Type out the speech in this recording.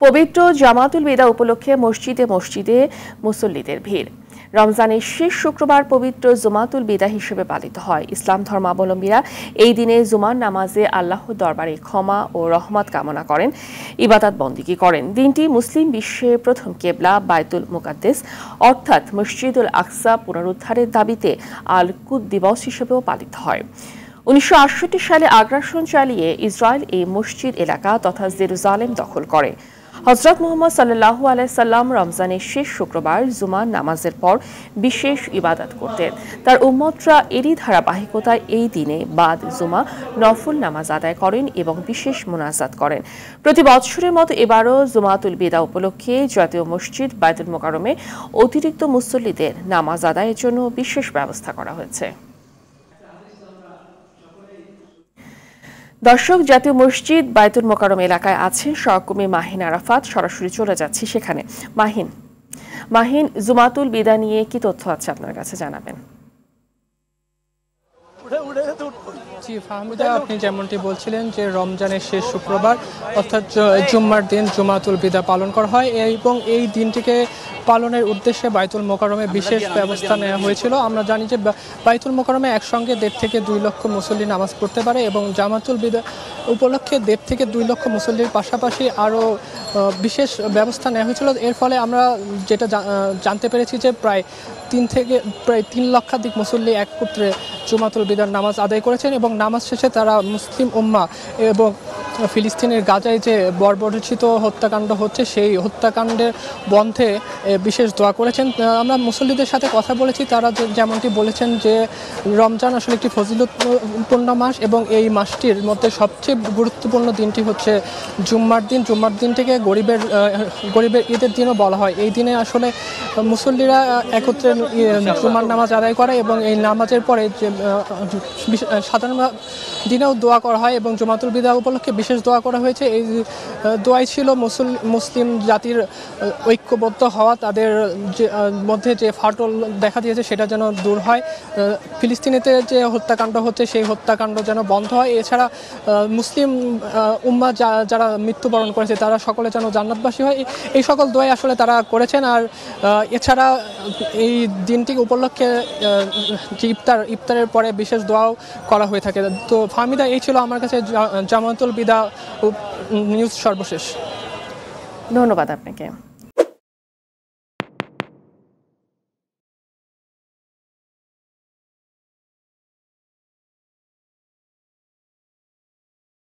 পবিত্র জামাতুল বিদা উপলক্ষে মসজিদে মসজিদে মুসল্লিদের ভিড়। রমজানের শেষ শুক্রবার পবিত্র জুমাতুল বিদা হিসেবে পালিত হয়। ইসলাম ধর্মাবলম্বীরা এই দিনে জুমার নামাজে আল্লাহর দরবারে ক্ষমা ও রহমত কামনা করেন, ইবাদত বন্দেগী করেন। দিনটি মুসলিম বিশ্বের প্রথম কেবলা বাইতুল মুকাদ্দেস অর্থাৎ মসজিদুল আকসা পুনরুদ্ধারের দাবিতে আল কুদ দিবস হিসেবেও পালিত হয়। 1968 সালে আগ্রাসন চালিয়ে ইসরায়েল এই মসজিদ এলাকা তথা জেরুজালেম দখল করে। হযরত মুহাম্মদ সাল্লাল্লাহু আলাইহি সাল্লাম রমজানের শেষ শুক্রবার জুমার নামাজের পর বিশেষ ইবাদত করতেন। তার উম্মতরা এরই ধারাবাহিকতায় এই দিনে বাদ জুমা নফল নামাজ আদায় করেন এবং বিশেষ মুনাজাত করেন। প্রতি বছরের মতো এবারও জুমাতুল বিদা উপলক্ষে জাতীয় মসজিদ বাইতুল মোকাররমে অতিরিক্ত মুসল্লিদের নামাজ আদায়ের জন্য বিশেষ ব্যবস্থা করা হয়েছে। দর্শক, জাতীয় মসজিদ বাইতুল মোকাররম এলাকায় আছেন সহকর্মী মাহিন আরাফাত। সরাসরি চলে যাচ্ছি সেখানে। মাহিন, জুমাতুল বিদা নিয়ে কি তথ্য আছে আপনার কাছে জানাবেন? জি ফাহমিদা, আপনি যেমনটি বলছিলেন যে রমজানের শেষ শুক্রবার অর্থাৎ জুম্মার দিন জুমাতুল বিদা পালন করা হয় এবং এই দিনটিকে পালনের উদ্দেশ্যে বাইতুল মোকাররমে বিশেষ ব্যবস্থা নেওয়া হয়েছিল। আমরা জানি যে বাইতুল মোকাররমে একসঙ্গে 1.5 থেকে 2 লক্ষ মুসল্লি নামাজ পড়তে পারে এবং জামাতুল বিদা উপলক্ষে 1.5 থেকে 2 লক্ষ মুসল্লির পাশাপাশি আরও বিশেষ ব্যবস্থা নেওয়া হয়েছিল। এর ফলে আমরা যেটা জানতে পেরেছি যে প্রায় 3 লক্ষাধিক মুসল্লি একত্রে জুমাতুল বিদার নামাজ আদায় করেছেন এবং নামাজ শেষে তারা মুসলিম উম্মাহ এবং ফিলিস্তিনের গাজায় যে বর্বরচিত হত্যাকাণ্ড হচ্ছে সেই হত্যাকাণ্ডের বন্ধে বিশেষ দোয়া করেছেন। আমরা মুসল্লিদের সাথে কথা বলেছি, তারা যেমনটি বলেছেন যে রমজান আসলে একটি ফজিলতপূর্ণ মাস এবং এই মাসটির মধ্যে সবচেয়ে গুরুত্বপূর্ণ দিনটি হচ্ছে জুম্মার দিন। জুম্মার দিনটিকে গরিবের ঈদের দিনও বলা হয়। এই দিনে আসলে মুসল্লিরা একত্রে জুম্মার নামাজ আদায় করে এবং এই নামাজের পরে যে সাধারণ দিনেও দোয়া করা হয় এবং জুমাতুল বিদা উপলক্ষে বিশেষ দোয়া করা হয়েছে। এই দোয়াই ছিল মুসলিম জাতির ঐক্যবদ্ধ হওয়া, তাদের মধ্যে যে ফাটল দেখা দিয়েছে সেটা যেন দূর হয়, ফিলিস্তিনেতে যে হত্যাকাণ্ড হচ্ছে সেই হত্যাকাণ্ড যেন বন্ধ হয়। এছাড়া মুসলিম উম্মাহ যারা মৃত্যুবরণ করেছে তারা সকলে যেন জান্নাতবাসী হয়, এই সকল দোয়াই আসলে তারা করেছেন। আর এছাড়া এই দিনটি উপলক্ষে যে ইফতারের পরে বিশেষ দোয়াও করা হয়ে থাকে। তো ফাহমিদা, এই ছিল আমার কাছে জামাতুল বিদা নিউজ সর্বশেষ। ধন্যবাদ আপনাকে।